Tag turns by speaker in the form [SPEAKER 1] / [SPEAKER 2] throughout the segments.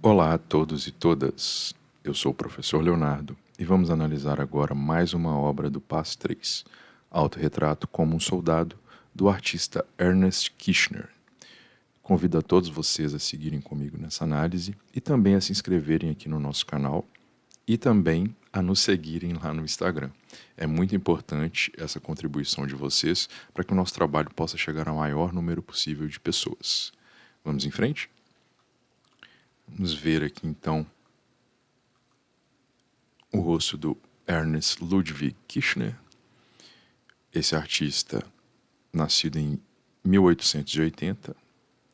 [SPEAKER 1] Olá a todos e todas, eu sou o professor Leonardo e vamos analisar agora mais uma obra do Passo 3, Autorretrato como um Soldado, do artista Ernest Kirchner. Convido a todos vocês a seguirem comigo nessa análise e também a se inscreverem aqui no nosso canal e também a nos seguirem lá no Instagram. É muito importante essa contribuição de vocês para que o nosso trabalho possa chegar ao maior número possível de pessoas. Vamos em frente? Vamos ver aqui então o rosto do Ernest Ludwig Kirchner. Esse artista, nascido em 1880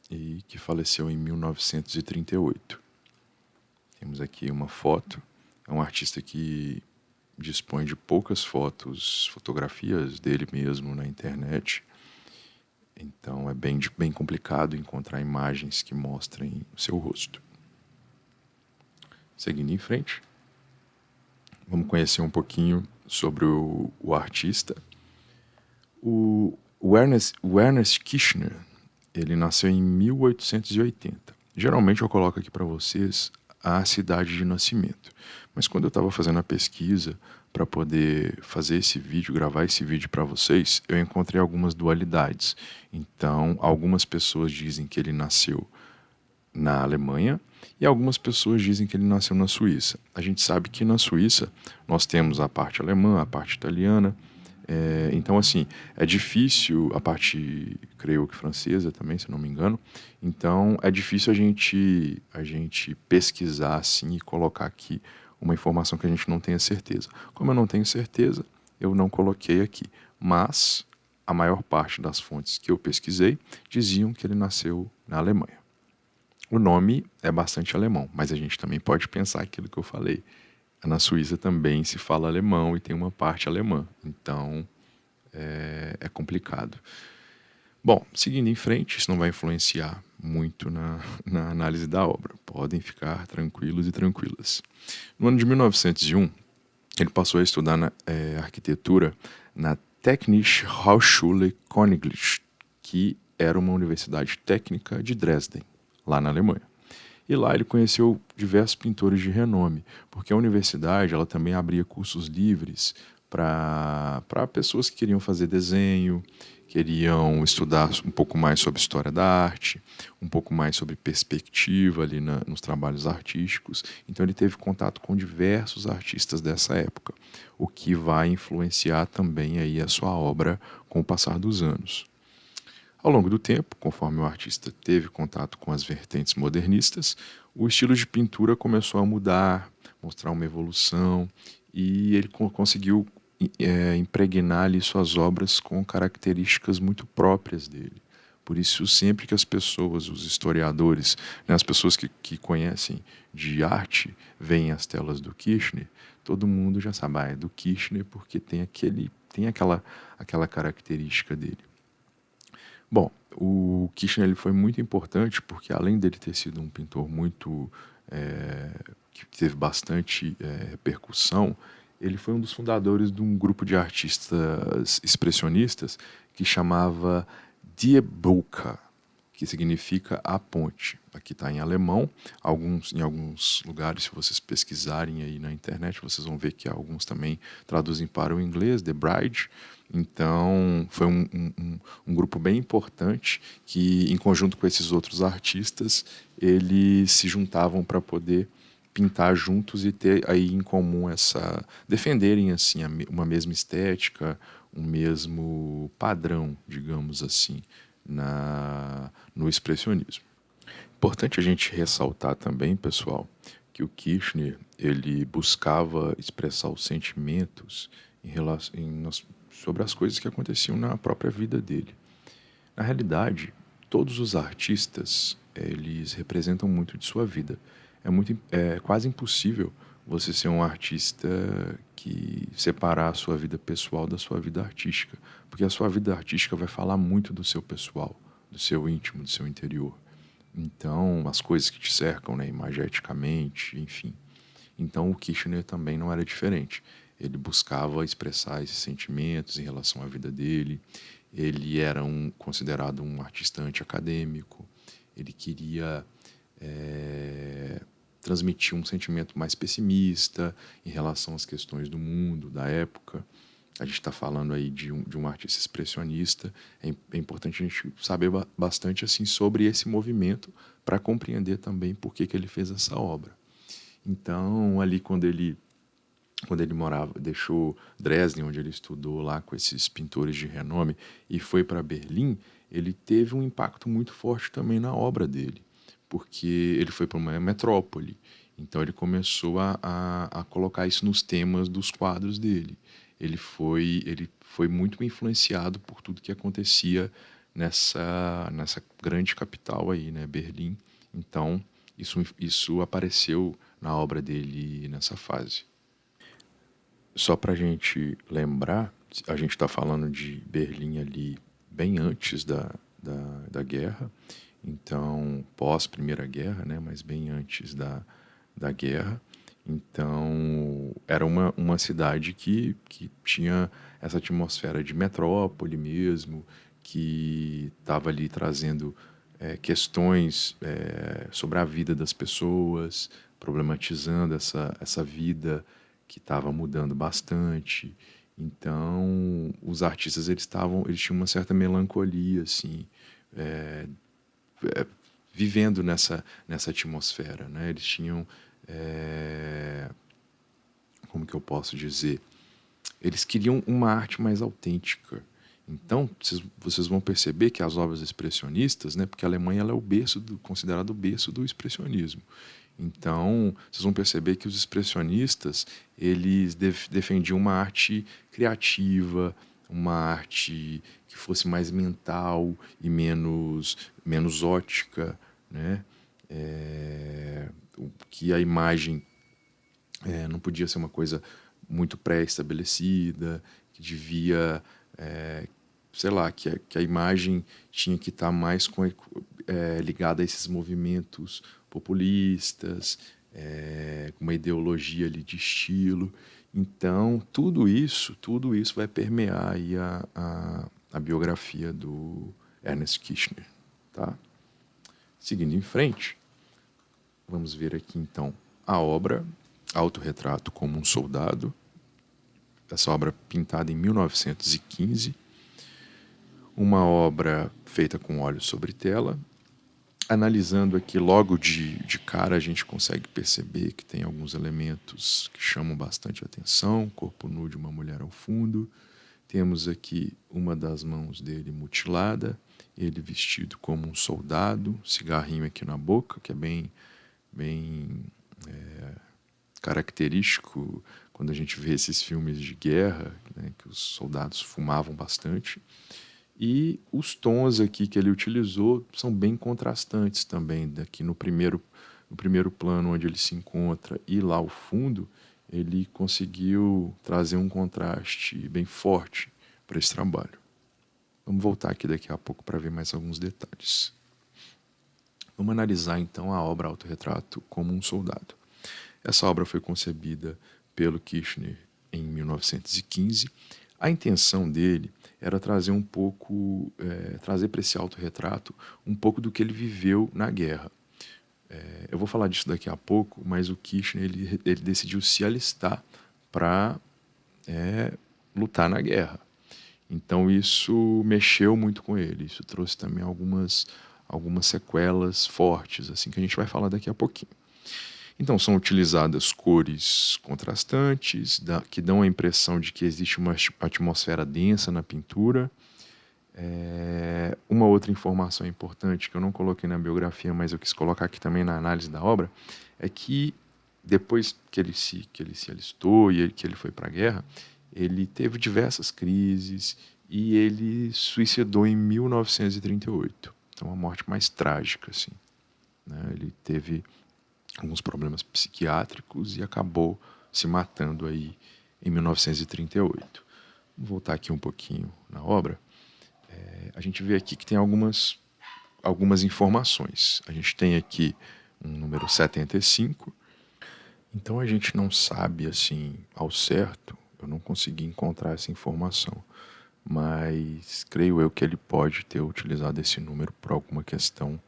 [SPEAKER 1] e que faleceu em 1938. Temos aqui uma foto. É um artista que dispõe de poucas fotografias dele mesmo na internet. Então é bem complicado encontrar imagens que mostrem o seu rosto. Seguindo em frente, vamos conhecer um pouquinho sobre o artista. O Ernest Kirchner, ele nasceu em 1880. Geralmente eu coloco aqui para vocês a cidade de nascimento. Mas quando eu estava fazendo a pesquisa para poder fazer esse vídeo, gravar esse vídeo para vocês, eu encontrei algumas dualidades. Então, algumas pessoas dizem que ele nasceu na Alemanha e algumas pessoas dizem que ele nasceu na Suíça. A gente sabe que na Suíça nós temos a parte alemã, a parte italiana. Então, assim, é difícil, a parte, creio que francesa também, se não me engano. Então, é difícil a gente pesquisar assim e colocar aqui uma informação que a gente não tenha certeza. Como eu não tenho certeza, eu não coloquei aqui. Mas a maior parte das fontes que eu pesquisei diziam que ele nasceu na Alemanha. O nome é bastante alemão, mas a gente também pode pensar aquilo que eu falei. Na Suíça também se fala alemão e tem uma parte alemã, então é complicado. Bom, seguindo em frente, isso não vai influenciar muito na análise da obra. Podem ficar tranquilos e tranquilas. No ano de 1901, ele passou a estudar arquitetura na Technische Hochschule Königlich, que era uma universidade técnica de Dresden, lá na Alemanha. E lá ele conheceu diversos pintores de renome, porque a universidade ela também abria cursos livres para pessoas que queriam fazer desenho, queriam estudar um pouco mais sobre história da arte, um pouco mais sobre perspectiva ali nos trabalhos artísticos. Então ele teve contato com diversos artistas dessa época, o que vai influenciar também aí a sua obra com o passar dos anos. Ao longo do tempo, conforme o artista teve contato com as vertentes modernistas, o estilo de pintura começou a mudar, mostrar uma evolução, e ele conseguiu impregnar ali suas obras com características muito próprias dele. Por isso, sempre que as pessoas, os historiadores, né, as pessoas que conhecem de arte, veem as telas do Kirchner, todo mundo já sabe, é do Kirchner porque tem aquela característica dele. Bom, o Kirchner ele foi muito importante porque, além dele ter sido um pintor que teve bastante repercussão, ele foi um dos fundadores de um grupo de artistas expressionistas que chamava Die Brücke, que significa a ponte. Aqui está em alemão. Em alguns lugares, se vocês pesquisarem aí na internet, vocês vão ver que alguns também traduzem para o inglês, The Bride. Então, foi um grupo bem importante que, em conjunto com esses outros artistas, eles se juntavam para poder pintar juntos e ter aí em comum defenderem assim uma mesma estética, um mesmo padrão, digamos assim, no expressionismo. Importante a gente ressaltar também, pessoal, que o Kirchner ele buscava expressar os sentimentos sobre as coisas que aconteciam na própria vida dele. Na realidade, todos os artistas eles representam muito de sua vida. É quase impossível você ser um artista que separar a sua vida pessoal da sua vida artística, porque a sua vida artística vai falar muito do seu pessoal, do seu íntimo, do seu interior. Então, as coisas que te cercam, né, imageticamente, enfim. Então, o Kirchner também não era diferente. Ele buscava expressar esses sentimentos em relação à vida dele. Ele era considerado um artista anti-acadêmico. Ele queria transmitia um sentimento mais pessimista em relação às questões do mundo, da época. A gente está falando aí de um artista expressionista. É importante a gente saber bastante assim sobre esse movimento para compreender também por que ele fez essa obra. Então, ali quando ele morava, deixou Dresden, onde ele estudou lá com esses pintores de renome, e foi para Berlim, ele teve um impacto muito forte também na obra dele, porque ele foi para uma metrópole. Então ele começou a colocar isso nos temas dos quadros dele. Ele foi muito influenciado por tudo que acontecia nessa grande capital aí, né, Berlim. Então isso apareceu na obra dele nessa fase. Só para a gente lembrar, a gente está falando de Berlim ali bem antes da guerra, então pós-Primeira Guerra, né, mas bem antes da guerra. Então era uma cidade que tinha essa atmosfera de metrópole mesmo, que estava ali trazendo questões sobre a vida das pessoas, problematizando essa vida que estava mudando bastante. Então, os artistas eles tinham uma certa melancolia assim, é, vivendo nessa atmosfera, né? Eles tinham, como que eu posso dizer? Eles queriam uma arte mais autêntica. Então, vocês vão perceber que as obras expressionistas, né, porque a Alemanha ela é considerado o berço do expressionismo. Então, vocês vão perceber que os expressionistas eles defendiam uma arte criativa, uma arte que fosse mais mental e menos ótica, né? Que a imagem não podia ser uma coisa muito pré-estabelecida, que devia, sei lá, que a imagem tinha que estar mais ligada a esses movimentos populistas, com uma ideologia ali de estilo. Então, tudo isso vai permear aí a biografia do Ernest Kirchner, tá? Seguindo em frente, vamos ver aqui então a obra Autorretrato como um Soldado, essa obra pintada em 1915, uma obra feita com óleo sobre tela. Analisando aqui logo de cara, a gente consegue perceber que tem alguns elementos que chamam bastante atenção. Corpo nu de uma mulher ao fundo. Temos aqui uma das mãos dele mutilada, ele vestido como um soldado, cigarrinho aqui na boca, que é bem característico quando a gente vê esses filmes de guerra, né, que os soldados fumavam bastante. E os tons aqui que ele utilizou são bem contrastantes também. Daqui no primeiro plano onde ele se encontra e lá ao fundo, ele conseguiu trazer um contraste bem forte para esse trabalho. Vamos voltar aqui daqui a pouco para ver mais alguns detalhes. Vamos analisar então a obra Autorretrato como um Soldado. Essa obra foi concebida pelo Kirchner em 1915. A intenção dele era trazer um pouco, trazer para esse autorretrato um pouco do que ele viveu na guerra. Eu vou falar disso daqui a pouco, mas o Kirchner ele decidiu se alistar para lutar na guerra. Então isso mexeu muito com ele, isso trouxe também algumas sequelas fortes, assim que a gente vai falar daqui a pouquinho. Então são utilizadas cores contrastantes, que dão a impressão de que existe uma atmosfera densa na pintura. Uma outra informação importante que eu não coloquei na biografia, mas eu quis colocar aqui também na análise da obra, é que depois que ele se alistou e que ele foi para a guerra, ele teve diversas crises e ele suicidou em 1938. Então, a morte mais trágica, assim, né? Ele teve alguns problemas psiquiátricos e acabou se matando aí em 1938. Vamos voltar aqui um pouquinho na obra. A gente vê aqui que tem algumas informações. A gente tem aqui um número 75. Então a gente não sabe assim ao certo, eu não consegui encontrar essa informação, mas creio eu que ele pode ter utilizado esse número por alguma questão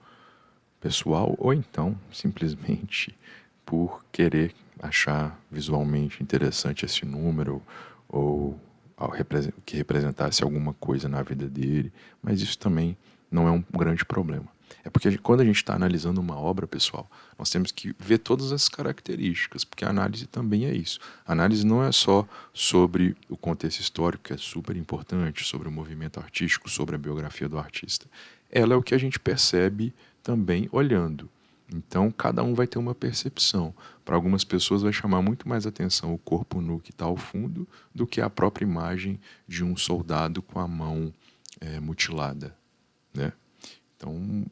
[SPEAKER 1] pessoal ou então simplesmente por querer achar visualmente interessante esse número ou que representasse alguma coisa na vida dele, mas isso também não é um grande problema. É porque quando a gente está analisando uma obra, pessoal, nós temos que ver todas as características, porque a análise também é isso. A análise não é só sobre o contexto histórico, que é super importante, sobre o movimento artístico, sobre a biografia do artista. Ela é o que a gente percebe também olhando. Então, cada um vai ter uma percepção. Para algumas pessoas vai chamar muito mais atenção o corpo nu que está ao fundo do que a própria imagem de um soldado com a mão mutilada, né? Então,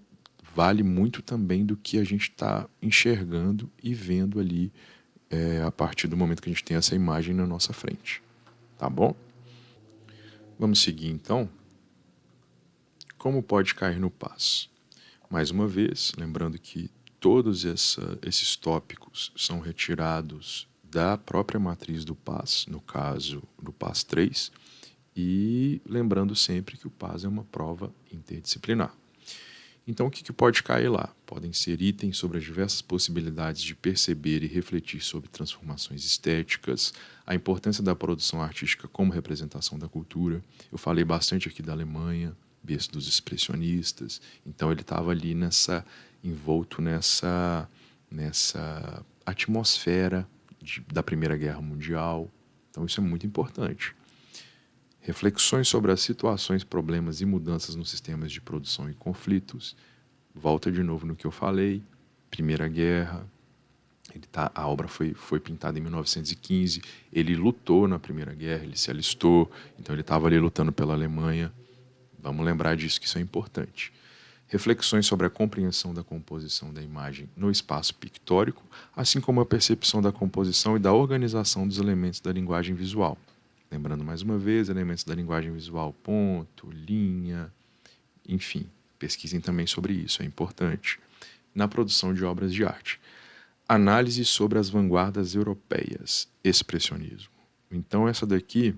[SPEAKER 1] vale muito também do que a gente está enxergando e vendo ali a partir do momento que a gente tem essa imagem na nossa frente. Tá bom? Vamos seguir então. Como pode cair no passo? Mais uma vez, lembrando que todos esses tópicos são retirados da própria matriz do PAS, no caso do PAS 3, e lembrando sempre que o PAS é uma prova interdisciplinar. Então, o que pode cair lá? Podem ser itens sobre as diversas possibilidades de perceber e refletir sobre transformações estéticas, a importância da produção artística como representação da cultura. Eu falei bastante aqui da Alemanha, berço dos expressionistas, então ele estava ali envolto nessa atmosfera da Primeira Guerra Mundial. Então, isso é muito importante. Reflexões sobre as situações, problemas e mudanças nos sistemas de produção e conflitos. Volta de novo no que eu falei. Primeira Guerra. A obra foi pintada em 1915. Ele lutou na Primeira Guerra, ele se alistou. Então ele estava ali lutando pela Alemanha. Vamos lembrar disso, que isso é importante. Reflexões sobre a compreensão da composição da imagem no espaço pictórico, assim como a percepção da composição e da organização dos elementos da linguagem visual. Lembrando mais uma vez, elementos da linguagem visual, ponto, linha, enfim, pesquisem também sobre isso, é importante. Na produção de obras de arte. Análise sobre as vanguardas europeias, expressionismo. Então essa daqui,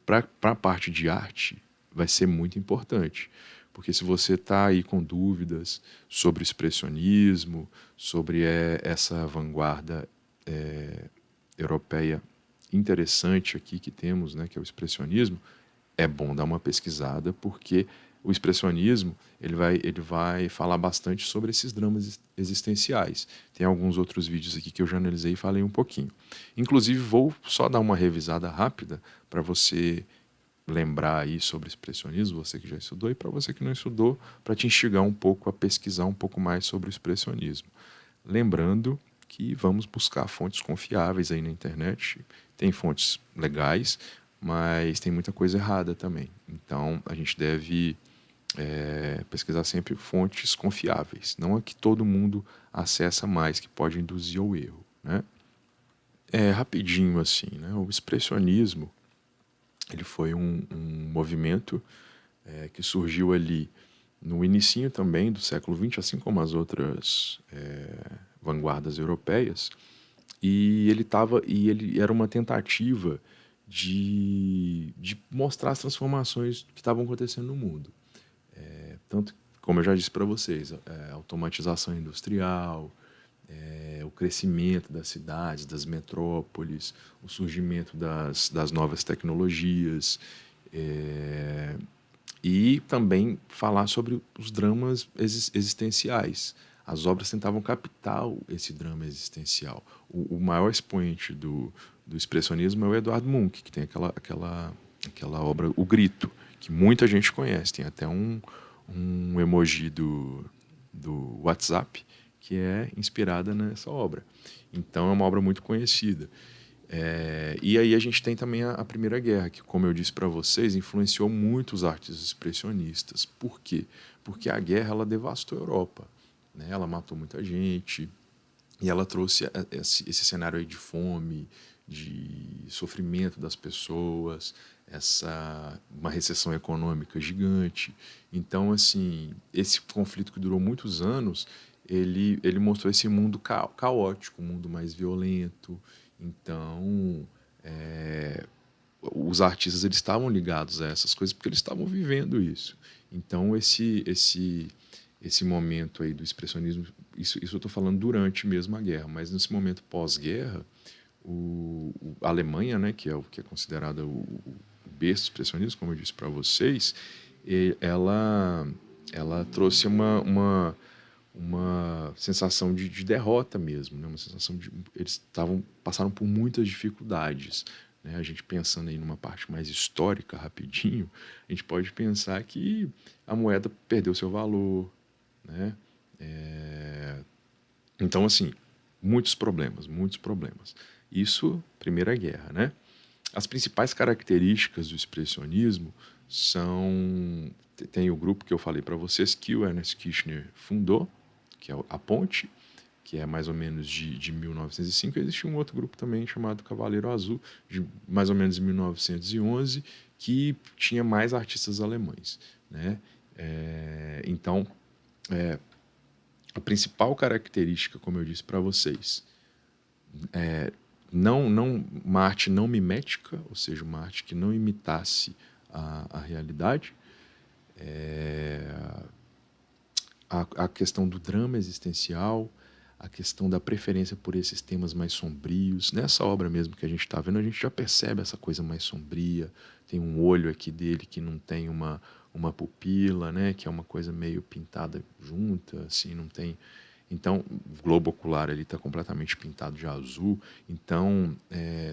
[SPEAKER 1] para a parte de arte, vai ser muito importante. Porque se você está aí com dúvidas sobre o expressionismo, sobre essa vanguarda europeia interessante aqui que temos, né, que é o expressionismo, é bom dar uma pesquisada, porque o expressionismo ele vai falar bastante sobre esses dramas existenciais. Tem alguns outros vídeos aqui que eu já analisei e falei um pouquinho. Inclusive, vou só dar uma revisada rápida para você lembrar aí sobre expressionismo, você que já estudou, e para você que não estudou, para te instigar um pouco a pesquisar um pouco mais sobre o expressionismo. Lembrando que vamos buscar fontes confiáveis aí na internet. Tem fontes legais, mas tem muita coisa errada também. Então, a gente deve pesquisar sempre fontes confiáveis, não a que todo mundo acessa mais, que pode induzir ao erro, né? Rapidinho assim, né? O expressionismo ele foi um movimento que surgiu ali no inicinho também do século XX, assim como as outras vanguardas europeias, e ele era uma tentativa de mostrar as transformações que estavam acontecendo no mundo. Tanto, como eu já disse para vocês, automatização industrial, o crescimento das cidades, das metrópoles, o surgimento das novas tecnologias, e também falar sobre os dramas existenciais. As obras tentavam captar esse drama existencial. O maior expoente do expressionismo é o Eduardo Munch, que tem aquela obra O Grito, que muita gente conhece. Tem até um emoji do WhatsApp que é inspirada nessa obra. Então é uma obra muito conhecida. E aí a gente tem também a Primeira Guerra, que, como eu disse para vocês, influenciou muito os artistas expressionistas. Por quê? Porque a guerra ela devastou a Europa, né? Ela matou muita gente e ela trouxe esse cenário aí de fome, de sofrimento das pessoas, uma recessão econômica gigante. Então, assim, esse conflito que durou muitos anos, ele mostrou esse mundo caótico, um mundo mais violento. Então, os artistas eles estavam ligados a essas coisas porque eles estavam vivendo isso. Então, esse momento aí do expressionismo, isso eu estou falando durante mesmo a guerra, mas nesse momento pós-guerra, a Alemanha, né, que é considerada o berço do expressionismo, como eu disse para vocês, ela trouxe uma sensação de derrota mesmo, né? Uma sensação de eles passaram por muitas dificuldades, né? A gente pensando aí numa parte mais histórica rapidinho, a gente pode pensar que a moeda perdeu seu valor, né? Então assim, muitos problemas, muitos problemas. Isso, Primeira Guerra, né? As principais características do expressionismo são tem o grupo que eu falei para vocês que o Ernest Kirchner fundou, que é a Ponte, que é mais ou menos de 1905. Existe um outro grupo também chamado Cavaleiro Azul, de mais ou menos de 1911, que tinha mais artistas alemães, né? Então, a principal característica, como eu disse para vocês, uma arte não mimética, ou seja, uma arte que não imitasse a realidade, a questão do drama existencial, a questão da preferência por esses temas mais sombrios. Nessa obra mesmo que a gente está vendo, a gente já percebe essa coisa mais sombria. Tem um olho aqui dele que não tem uma pupila, né? Que é uma coisa meio pintada junta, assim, não tem. Então, o globo ocular ele está completamente pintado de azul. Então,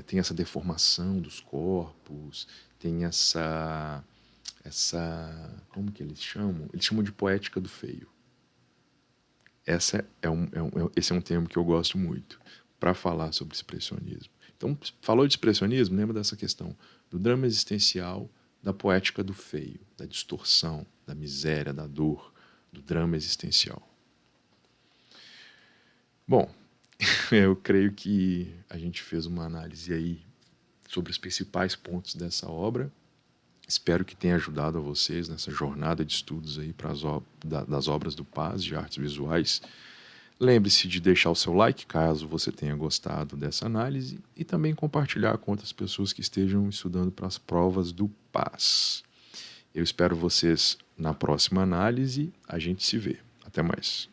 [SPEAKER 1] tem essa deformação dos corpos, tem como que eles chamam? Eles chamam de poética do feio. Esse é um termo que eu gosto muito para falar sobre expressionismo. Então, falou de expressionismo, lembra dessa questão do drama existencial, da poética do feio, da distorção, da miséria, da dor, do drama existencial. Bom, eu creio que a gente fez uma análise aí sobre os principais pontos dessa obra. Espero que tenha ajudado a vocês nessa jornada de estudos aí das obras do Paz, de artes visuais. Lembre-se de deixar o seu like, caso você tenha gostado dessa análise, e também compartilhar com outras pessoas que estejam estudando para as provas do Paz. Eu espero vocês na próxima análise. A gente se vê. Até mais.